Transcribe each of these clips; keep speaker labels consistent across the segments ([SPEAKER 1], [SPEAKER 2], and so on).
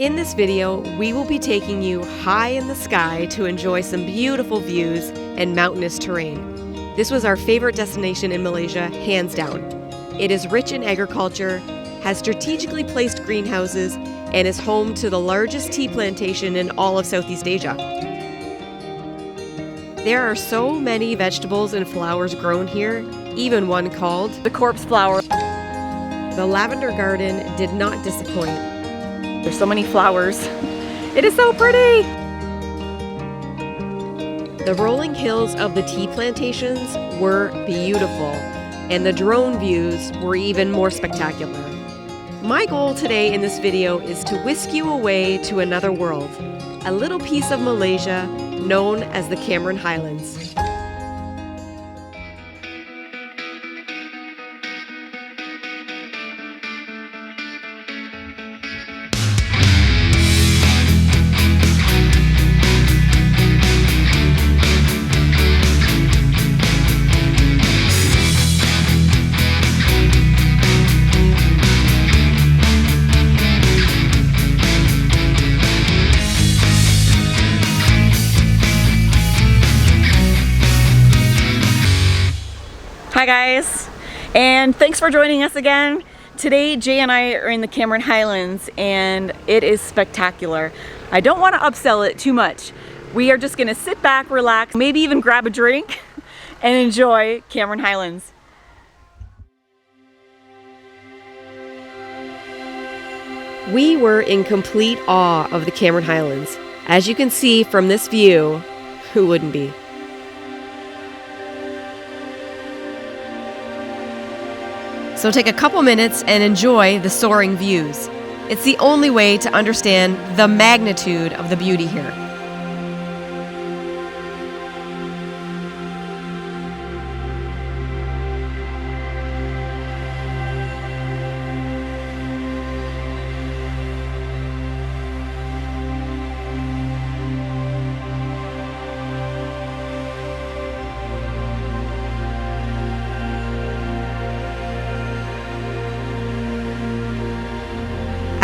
[SPEAKER 1] In this video, we will be taking you high in the sky to enjoy some beautiful views and mountainous terrain. This was our favorite destination in Malaysia, hands down. It is rich in agriculture, has strategically placed greenhouses, and is home to the largest tea plantation in all of Southeast Asia. There are so many vegetables and flowers grown here, even one called
[SPEAKER 2] the corpse flower.
[SPEAKER 1] The lavender garden did not disappoint.
[SPEAKER 2] There's so many flowers. It is so pretty!
[SPEAKER 1] The rolling hills of the tea plantations were beautiful, and the drone views were even more spectacular. My goal today in this video is to whisk you away to another world, a little piece of Malaysia known as the Cameron Highlands.
[SPEAKER 2] Hi guys, and thanks for joining us again. Today Jay and I are in the Cameron Highlands and it is spectacular. I don't want to upsell it too much. We are just going to sit back, relax, maybe even grab a drink and enjoy Cameron Highlands.
[SPEAKER 1] We were in complete awe of the Cameron Highlands. As you can see from this view, who wouldn't be? So take a couple minutes and enjoy the soaring views. It's the only way to understand the magnitude of the beauty here.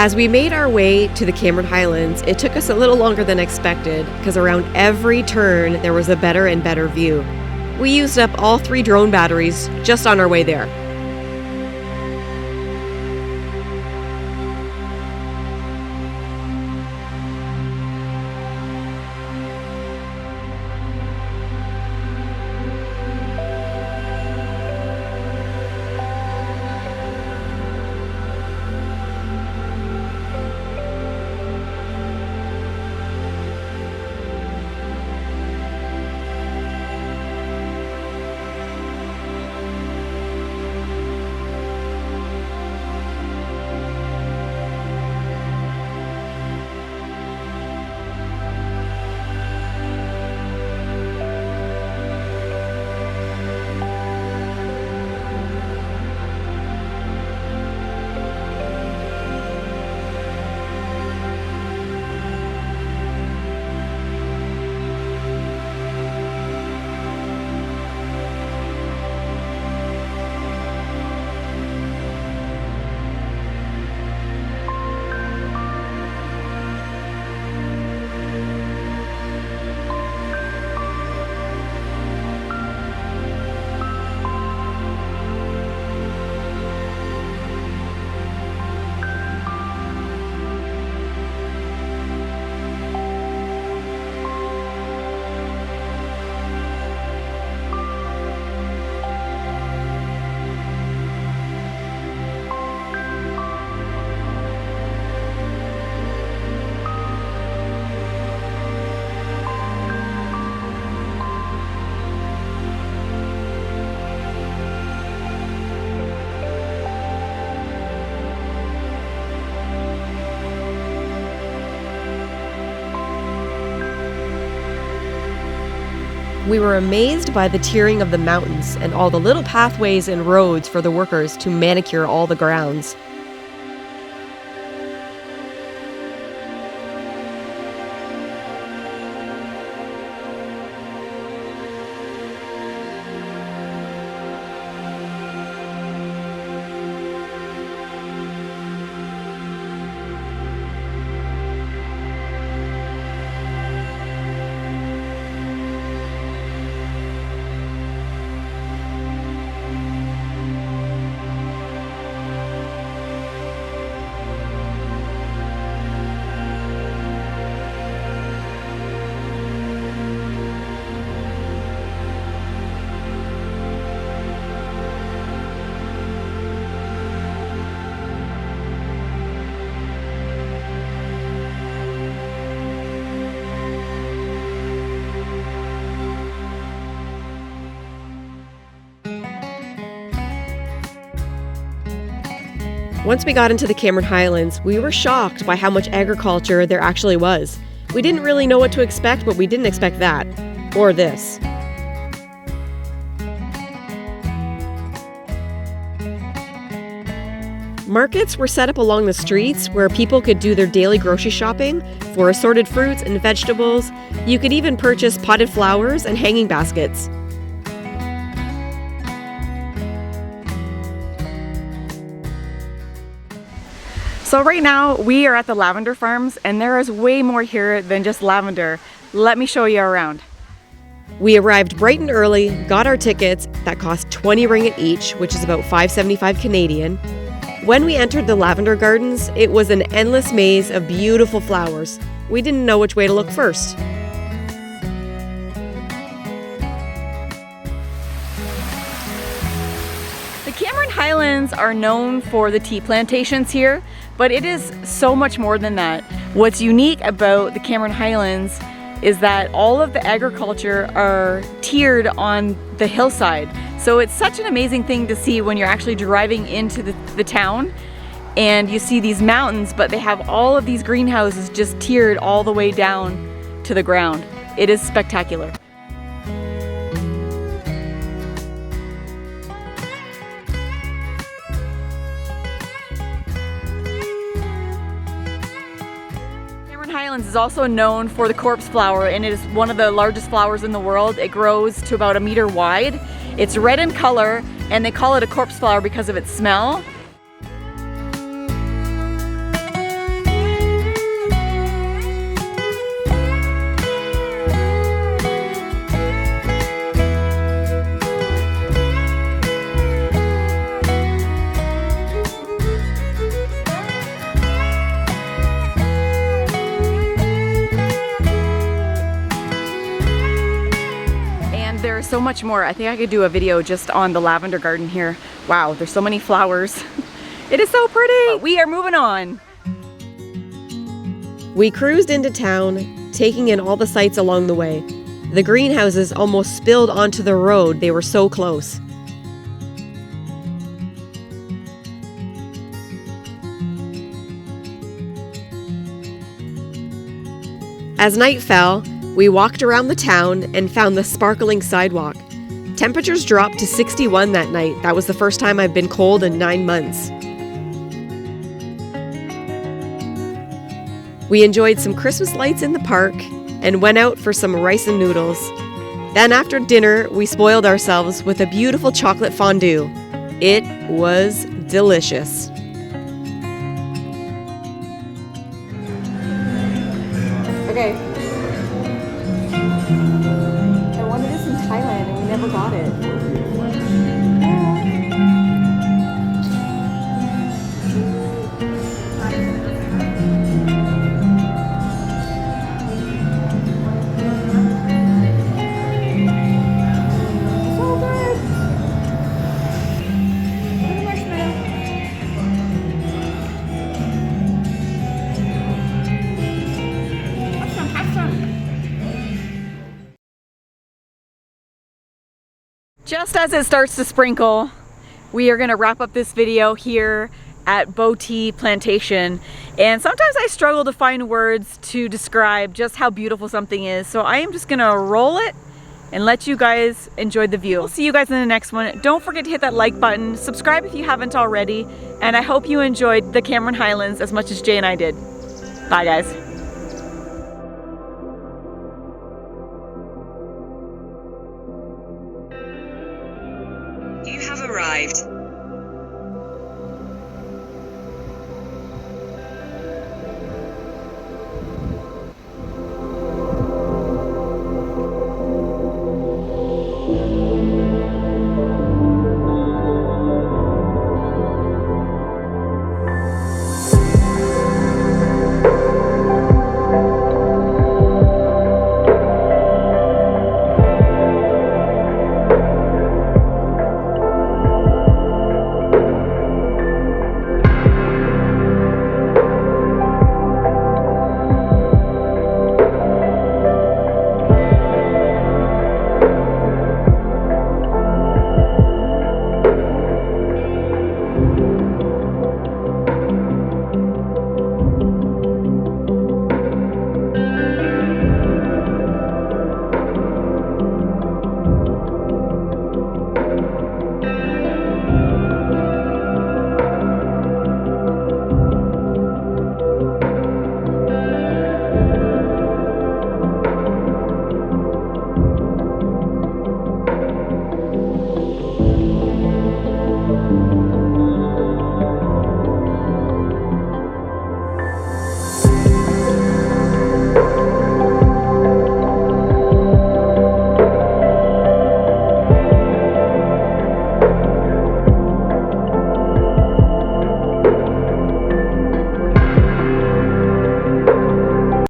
[SPEAKER 1] As we made our way to the Cameron Highlands, it took us a little longer than expected because around every turn there was a better and better view. We used up all 3 drone batteries just on our way there. We were amazed by the tiering of the mountains and all the little pathways and roads for the workers to manicure all the grounds. Once we got into the Cameron Highlands, we were shocked by how much agriculture there actually was. We didn't really know what to expect, but we didn't expect that. Or this. Markets were set up along the streets where people could do their daily grocery shopping for assorted fruits and vegetables. You could even purchase potted flowers and hanging baskets.
[SPEAKER 2] So right now we are at the lavender farms, and there is way more here than just lavender. Let me show you around.
[SPEAKER 1] We arrived bright and early, got our tickets that cost 20 ringgit each, which is about $5.75 Canadian. When we entered the lavender gardens, it was an endless maze of beautiful flowers. We didn't know which way to look first.
[SPEAKER 2] The Cameron Highlands are known for the tea plantations here, but it is so much more than that. What's unique about the Cameron Highlands is that all of the agriculture are tiered on the hillside. So it's such an amazing thing to see when you're actually driving into the town and you see these mountains, but they have all of these greenhouses just tiered all the way down to the ground. It is spectacular. Highlands is also known for the corpse flower, and it is one of the largest flowers in the world. It grows to about 1 meter wide. It's red in color, and they call it a corpse flower because of its smell. There's so much more. I think I could do a video just on the lavender garden here. Wow, there's so many flowers. It is so pretty. We are moving on.
[SPEAKER 1] We cruised into town, taking in all the sights along the way. The greenhouses almost spilled onto the road. They were so close. As night fell, we walked around the town and found the sparkling sidewalk. Temperatures dropped to 61 that night. That was the first time I've been cold in 9 months. We enjoyed some Christmas lights in the park and went out for some rice and noodles. Then after dinner, we spoiled ourselves with a beautiful chocolate fondue. It was delicious.
[SPEAKER 2] Okay. I wanted this in Thailand and we never got it. Just as it starts to sprinkle, we are going to wrap up this video here at Bo Tea Plantation. And sometimes I struggle to find words to describe just how beautiful something is. So I am just going to roll it and let you guys enjoy the view. We'll see you guys in the next one. Don't forget to hit that like button, subscribe if you haven't already, and I hope you enjoyed the Cameron Highlands as much as Jay and I did. Bye guys.